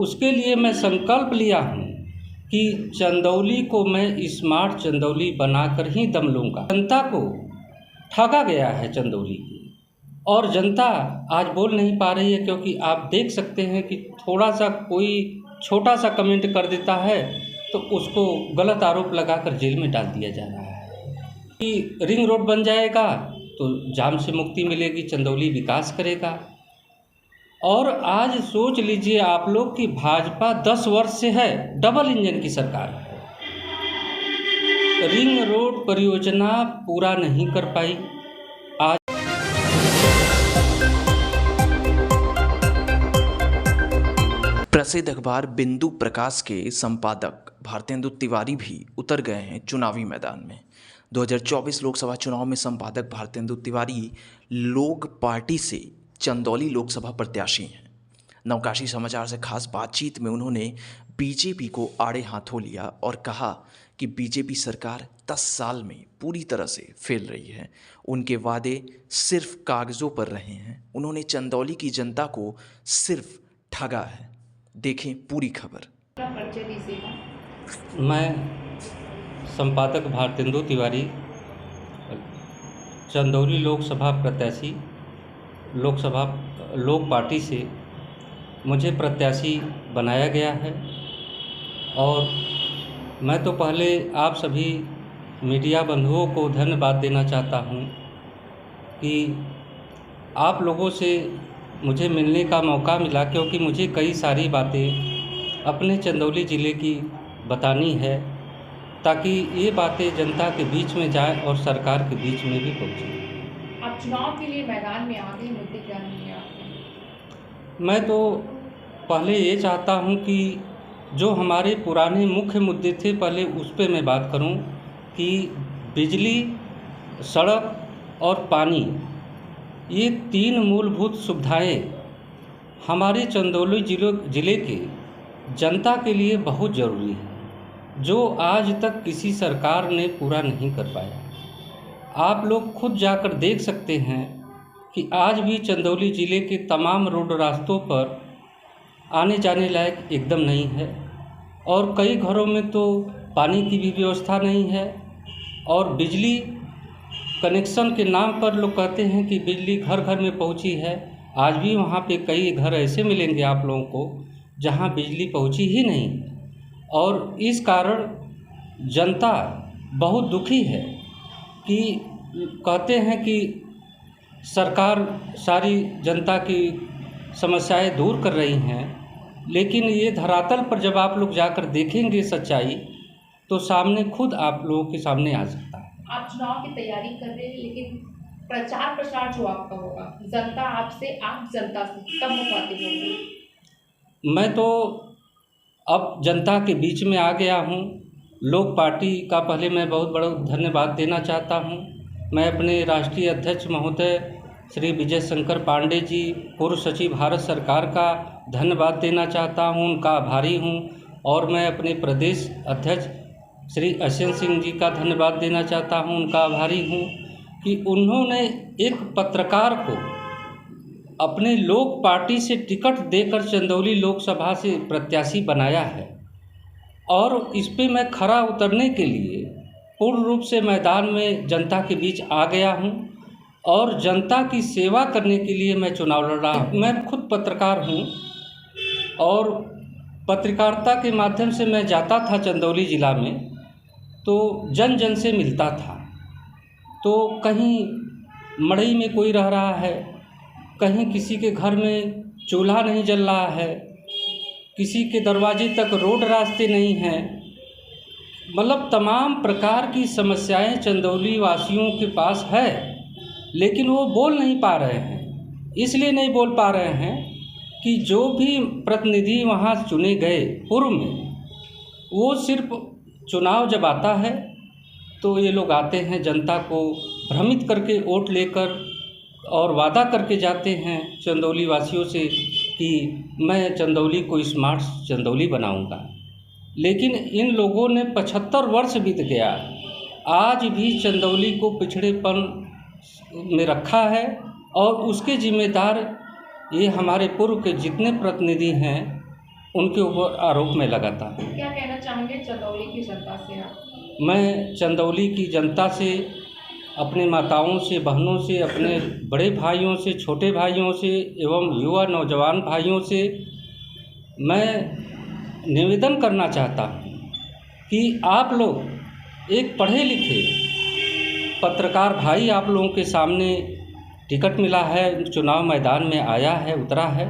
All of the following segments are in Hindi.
उसके लिए मैं संकल्प लिया हूँ कि चंदौली को मैं स्मार्ट चंदौली बनाकर ही दम लूँगा। जनता को ठगा गया है चंदौली की, और जनता आज बोल नहीं पा रही है, क्योंकि आप देख सकते हैं कि थोड़ा सा कोई छोटा सा कमेंट कर देता है तो उसको गलत आरोप लगाकर जेल में डाल दिया जा रहा है। कि रिंग रोड बन जाएगा तो जाम से मुक्ति मिलेगी, चंदौली विकास करेगा। और आज सोच लीजिए आप लोग कि भाजपा 10 वर्ष से है, डबल इंजन की सरकार है, रिंग रोड परियोजना पूरा नहीं कर पाई। आज प्रसिद्ध अखबार बिंदु प्रकाश के संपादक भारतेंदु तिवारी भी उतर गए हैं चुनावी मैदान में। 2024 लोकसभा चुनाव में संपादक भारतेंदु तिवारी लोक पार्टी से चंदौली लोकसभा प्रत्याशी हैं। नवकाशी समाचार से खास बातचीत में उन्होंने बीजेपी को आड़े हाथों लिया और कहा कि बीजेपी सरकार 10 साल में पूरी तरह से फेल रही है। उनके वादे सिर्फ कागज़ों पर रहे हैं। उन्होंने चंदौली की जनता को सिर्फ ठगा है। देखें पूरी खबर। मैं संपादक भारतेंदु तिवारी, चंदौली लोकसभा प्रत्याशी, लोक पार्टी से मुझे प्रत्याशी बनाया गया है। और मैं तो पहले आप सभी मीडिया बंधुओं को धन्यवाद देना चाहता हूं कि आप लोगों से मुझे मिलने का मौका मिला, क्योंकि मुझे कई सारी बातें अपने चंदौली ज़िले की बतानी है, ताकि ये बातें जनता के बीच में जाए और सरकार के बीच में भी पहुँचे। आप चुनाव के लिए मैदान में आ गए, मुद्दे क्या नहीं आपके? मैं तो पहले ये चाहता हूँ कि जो हमारे पुराने मुख्य मुद्दे थे, पहले उस पर मैं बात करूँ कि बिजली, सड़क और पानी, ये 3 मूलभूत सुविधाएं हमारे चंदौली ज़िले के जनता के लिए बहुत ज़रूरी है, जो आज तक किसी सरकार ने पूरा नहीं कर पाया। आप लोग खुद जाकर देख सकते हैं कि आज भी चंदौली ज़िले के तमाम रोड रास्तों पर आने जाने लायक एकदम नहीं है, और कई घरों में तो पानी की भी व्यवस्था नहीं है। और बिजली कनेक्शन के नाम पर लोग कहते हैं कि बिजली घर घर में पहुंची है, आज भी वहां पे कई घर ऐसे मिलेंगे आप लोगों को जहां बिजली पहुंची ही नहीं। और इस कारण जनता बहुत दुखी है कि कहते हैं कि सरकार सारी जनता की समस्याएं दूर कर रही हैं, लेकिन ये धरातल पर जब आप लोग जाकर देखेंगे सच्चाई, तो सामने खुद आप लोगों के सामने आ सकता है। आप चुनाव की तैयारी कर रहे हैं, लेकिन प्रचार प्रसार जो आपका होगा, जनता आपसे, आप जनता से कब मुखातिब होंगे? मैं तो अब जनता के बीच में आ गया हूँ। लोक पार्टी का पहले मैं बहुत बड़ा धन्यवाद देना चाहता हूँ। मैं अपने राष्ट्रीय अध्यक्ष महोदय श्री विजय शंकर पांडे जी, पूर्व सचिव भारत सरकार का धन्यवाद देना चाहता हूँ, उनका आभारी हूँ। और मैं अपने प्रदेश अध्यक्ष श्री अश्विन सिंह जी का धन्यवाद देना चाहता हूँ, उनका आभारी हूँ कि उन्होंने एक पत्रकार को अपने लोक पार्टी से टिकट देकर चंदौली लोकसभा से प्रत्याशी बनाया है। और इस पे मैं खरा उतरने के लिए पूर्ण रूप से मैदान में जनता के बीच आ गया हूँ, और जनता की सेवा करने के लिए मैं चुनाव लड़ रहा हूँ। मैं खुद पत्रकार हूँ, और पत्रकारिता के माध्यम से मैं जाता था चंदौली ज़िला में, तो जन जन से मिलता था। तो कहीं मड़ई में कोई रह रहा है, कहीं किसी के घर में चूल्हा नहीं जल रहा है, किसी के दरवाजे तक रोड रास्ते नहीं हैं, मतलब तमाम प्रकार की समस्याएं चंदौली वासियों के पास है, लेकिन वो बोल नहीं पा रहे हैं। इसलिए नहीं बोल पा रहे हैं कि जो भी प्रतिनिधि वहाँ चुने गए पूर्व में, वो सिर्फ चुनाव जब आता है तो ये लोग आते हैं, जनता को भ्रमित करके वोट लेकर और वादा करके जाते हैं चंदौली वासियों से कि मैं चंदौली को स्मार्ट चंदौली बनाऊंगा। लेकिन इन लोगों ने 75 वर्ष बीत गया, आज भी चंदौली को पिछड़ेपन में रखा है, और उसके जिम्मेदार ये हमारे पूर्व के जितने प्रतिनिधि हैं उनके ऊपर आरोप में लगा था। क्या कहना चाहेंगे चंदौली की जनता से आप? मैं चंदौली की जनता से, अपने माताओं से, बहनों से, अपने बड़े भाइयों से, छोटे भाइयों से एवं युवा नौजवान भाइयों से मैं निवेदन करना चाहता हूँ कि आप लोग एक पढ़े लिखे पत्रकार भाई, आप लोगों के सामने टिकट मिला है, चुनाव मैदान में आया है, उतरा है,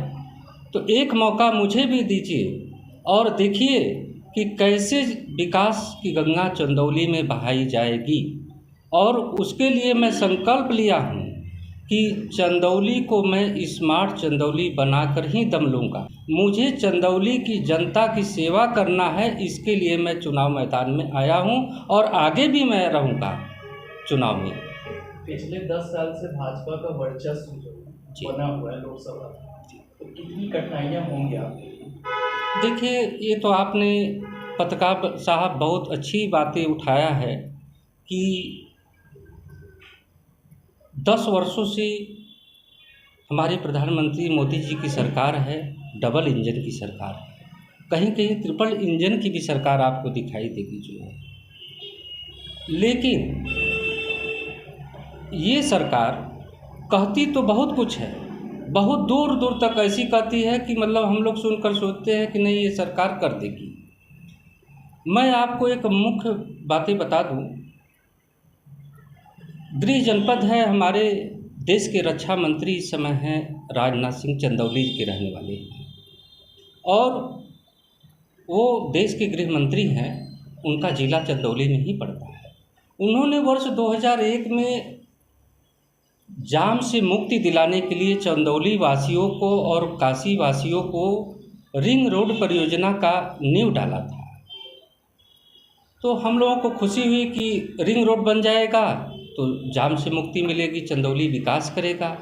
तो एक मौका मुझे भी दीजिए और देखिए कि कैसे विकास की गंगा चंदौली में बहाई जाएगी। और उसके लिए मैं संकल्प लिया हूँ कि चंदौली को मैं स्मार्ट चंदौली बनाकर ही दम लूँगा। मुझे चंदौली की जनता की सेवा करना है, इसके लिए मैं चुनाव मैदान में आया हूँ और आगे भी मैं रहूँगा चुनाव में। पिछले 10 साल से भाजपा का वर्चस्व जो बना हुआ है लोकसभा, तो कितनी कठिनाइयाँ होंगी आपको? देखिए, ये तो आपने पत्रकार साहब बहुत अच्छी बातें उठाया है कि 10 वर्षों से हमारे प्रधानमंत्री मोदी जी की सरकार है, डबल इंजन की सरकार है, कहीं कहीं ट्रिपल इंजन की भी सरकार आपको दिखाई देगी जो है। लेकिन ये सरकार कहती तो बहुत कुछ है, बहुत दूर दूर तक ऐसी कहती है कि मतलब हम लोग सुनकर सोचते हैं कि नहीं ये सरकार कर देगी। मैं आपको एक मुख्य बातें बता दूं, गृह जनपद है, हमारे देश के रक्षा मंत्री इस समय हैं राजनाथ सिंह, चंदौली के रहने वाले हैं और वो देश के गृह मंत्री हैं, उनका जिला चंदौली में ही पड़ता है। उन्होंने वर्ष 2001 में जाम से मुक्ति दिलाने के लिए चंदौली वासियों को और काशी वासियों को रिंग रोड परियोजना का नींव डाला था। तो हम लोगों को खुशी हुई कि रिंग रोड बन जाएगा तो जाम से मुक्ति मिलेगी, चंदौली विकास करेगा।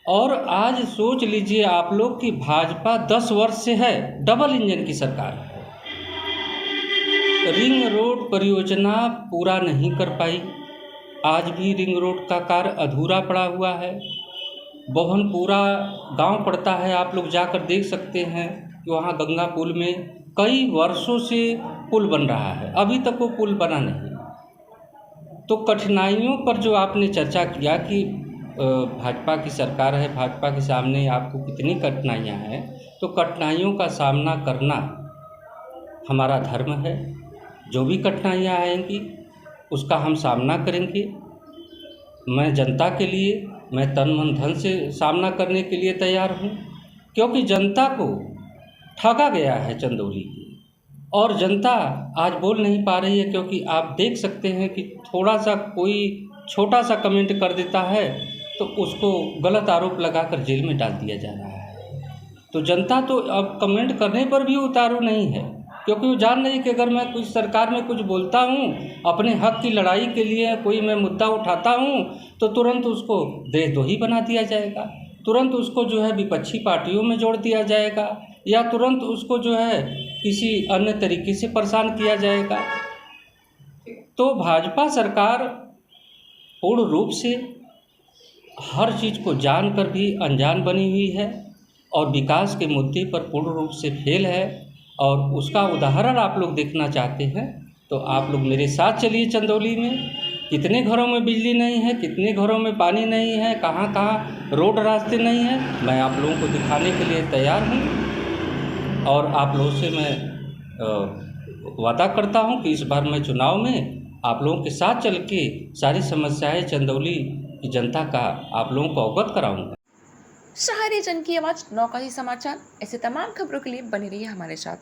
और आज सोच लीजिए आप लोग कि भाजपा 10 वर्ष से है, डबल इंजन की सरकार है, रिंग रोड परियोजना पूरा नहीं कर पाई। आज भी रिंग रोड का कार्य अधूरा पड़ा हुआ है। बोहनपुरा गांव पड़ता है, आप लोग जाकर देख सकते हैं कि वहाँ गंगा पुल में कई वर्षों से पुल बन रहा है, अभी तक वो पुल बना नहीं। तो कठिनाइयों पर जो आपने चर्चा किया कि भाजपा की सरकार है, भाजपा के सामने आपको कितनी कठिनाइयाँ हैं, तो कठिनाइयों का सामना करना हमारा धर्म है। जो भी कठिनाइयाँ आएंगी उसका हम सामना करेंगे। मैं जनता के लिए, मैं तन मन धन से सामना करने के लिए तैयार हूँ, क्योंकि जनता को ठगा गया है चंदौली की, और जनता आज बोल नहीं पा रही है, क्योंकि आप देख सकते हैं कि थोड़ा सा कोई छोटा सा कमेंट कर देता है तो उसको गलत आरोप लगाकर जेल में डाल दिया जा रहा है। तो जनता तो अब कमेंट करने पर भी उतारू नहीं है, क्योंकि वो जान रही कि अगर मैं कुछ सरकार में कुछ बोलता हूँ, अपने हक की लड़ाई के लिए कोई मैं मुद्दा उठाता हूँ, तो तुरंत उसको देशद्रोही बना दिया जाएगा, तुरंत उसको जो है विपक्षी पार्टियों में जोड़ दिया जाएगा, या तुरंत उसको जो है किसी अन्य तरीके से परेशान किया जाएगा। तो भाजपा सरकार पूर्ण रूप से हर चीज़ को जानकर भी अनजान बनी हुई है और विकास के मुद्दे पर पूर्ण रूप से फेल है। और उसका उदाहरण आप लोग देखना चाहते हैं तो आप लोग मेरे साथ चलिए। चंदौली में कितने घरों में बिजली नहीं है, कितने घरों में पानी नहीं है, कहाँ कहाँ रोड रास्ते नहीं हैं, मैं आप लोगों को दिखाने के लिए तैयार हूँ। और आप लोगों से मैं वादा करता हूँ कि इस बार मैं चुनाव में आप लोगों के साथ चल के सारी समस्याएं चंदौली की जनता का आप लोगों को अवगत कराऊंगा। शहरी जन की आवाज़ नौकाही समाचार, ऐसे तमाम खबरों के लिए बने रहिए हमारे साथ।